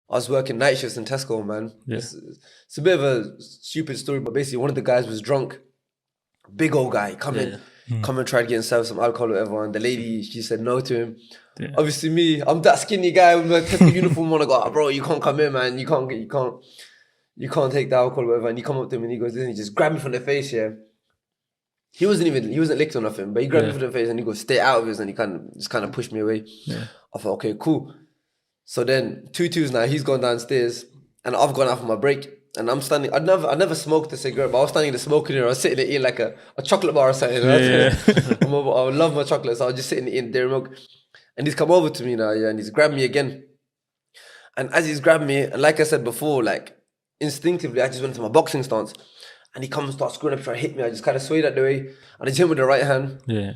I was working night shifts in Tesco, man. Yeah. It's a bit of a stupid story, but basically one of the guys was drunk. Big old guy, come in, tried getting served some alcohol or whatever, and the lady, she said no to him. Yeah. Obviously me, I'm that skinny guy with my Tesco uniform on. I go, bro, you can't come in, man. You can't take the alcohol or whatever. And he come up to him and he goes, and he just grabbed me from the face, yeah. He wasn't licked or nothing, but he grabbed me from the face and he goes, stay out of this, and he kind of pushed me away. Yeah. I thought, okay, cool. So then 2-2's now, he's gone downstairs and I've gone out for my break. And I'm standing, I never smoked a cigarette, but I was standing in the smoking area. I was sitting there eating like a chocolate bar or something. Yeah. I love my chocolate, so I was just sitting there eating dairy milk. And he's come over to me now, yeah, and he's grabbed me again. And as he's grabbed me, and like I said before, like instinctively, I just went into my boxing stance. And he comes and starts screwing up, trying to hit me. I just kind of swayed out the way. And I just hit him with the right hand. Yeah.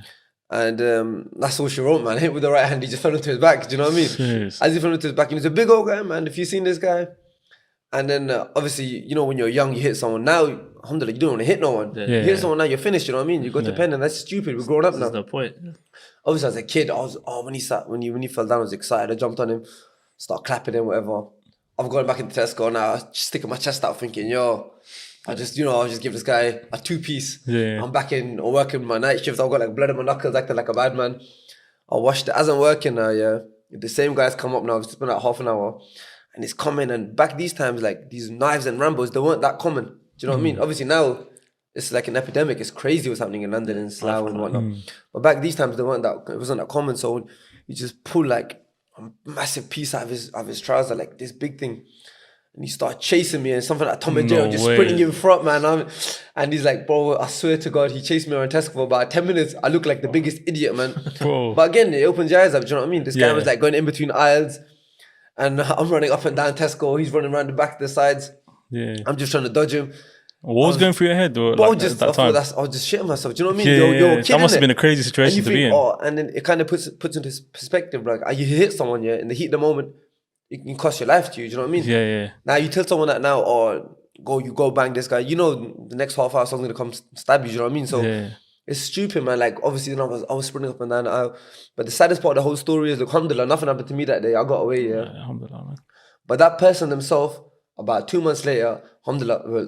And that's all she wrote, man. Hit with the right hand, he just fell into his back. Do you know what I mean? Jeez. As he fell into his back, and he's a big old guy, man. If you've seen this guy. And then obviously, you know, when you're young, you hit someone. Now, alhamdulillah, you don't want to hit no one. Yeah. You hit someone now, you're finished. You know what I mean? You go to pen, and that's stupid. We're grown up now. That's the point. Obviously, as a kid, I was when he fell down, I was excited. I jumped on him, start clapping him, whatever. I've gone back into Tesco now, just sticking my chest out, thinking, yo, I'll just give this guy a 2-piece. Yeah. I'm back in or working my night shift. I've got like blood in my knuckles, acting like a bad man. I washed it as I'm working now. Yeah, the same guys come up now. It's been like half an hour. And it's coming, and back these times, like these knives and Rambos, they weren't that common. Do you know what I mean? Obviously now, it's like an epidemic. It's crazy what's happening in London and Slough and whatnot. But back these times, it wasn't that common. So he just pulled like a massive piece out of his trouser, like this big thing. And he started chasing me, and something like Tom and Jerry, just sprinting in front, man. And he's like, bro, I swear to God, he chased me around Tesco for about 10 minutes. I look like the biggest idiot, man. But again, it opens your eyes up, do you know what I mean? This guy was like going in between aisles. And I'm running up and down Tesco. He's running around the back, the sides. Yeah. I'm just trying to dodge him. What was going through your head, though? I was just shitting myself. Do you know what I mean? You're a kid, that must have been a crazy situation to be in. And then it kind of puts into perspective. Like, you hit someone, in the heat of the moment, it can cost your life to you. Do you know what I mean? Yeah. Now you tell someone that now, or you go bang this guy. You know, the next half hour someone's gonna come stab you. Do you know what I mean? So it's stupid, man. Like, obviously, I was sprinting up and down the aisle. But the saddest part of the whole story is, look, alhamdulillah, nothing happened to me that day. I got away, alhamdulillah, man. But that person themselves, about 2 months later, alhamdulillah,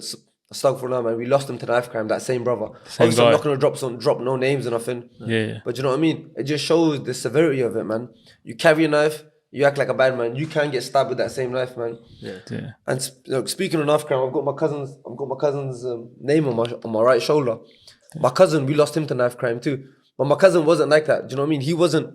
astaghfirullah, man, we lost him to knife crime, that same brother. Obviously, I'm not going to drop no names or nothing. Yeah. But you know what I mean? It just shows the severity of it, man. You carry a knife, you act like a bad man, you can get stabbed with that same knife, man. Yeah. And look, speaking of knife crime, I've got my cousin's name on my right shoulder. My cousin, we lost him to knife crime too. But my cousin wasn't like that. Do you know what I mean? He wasn't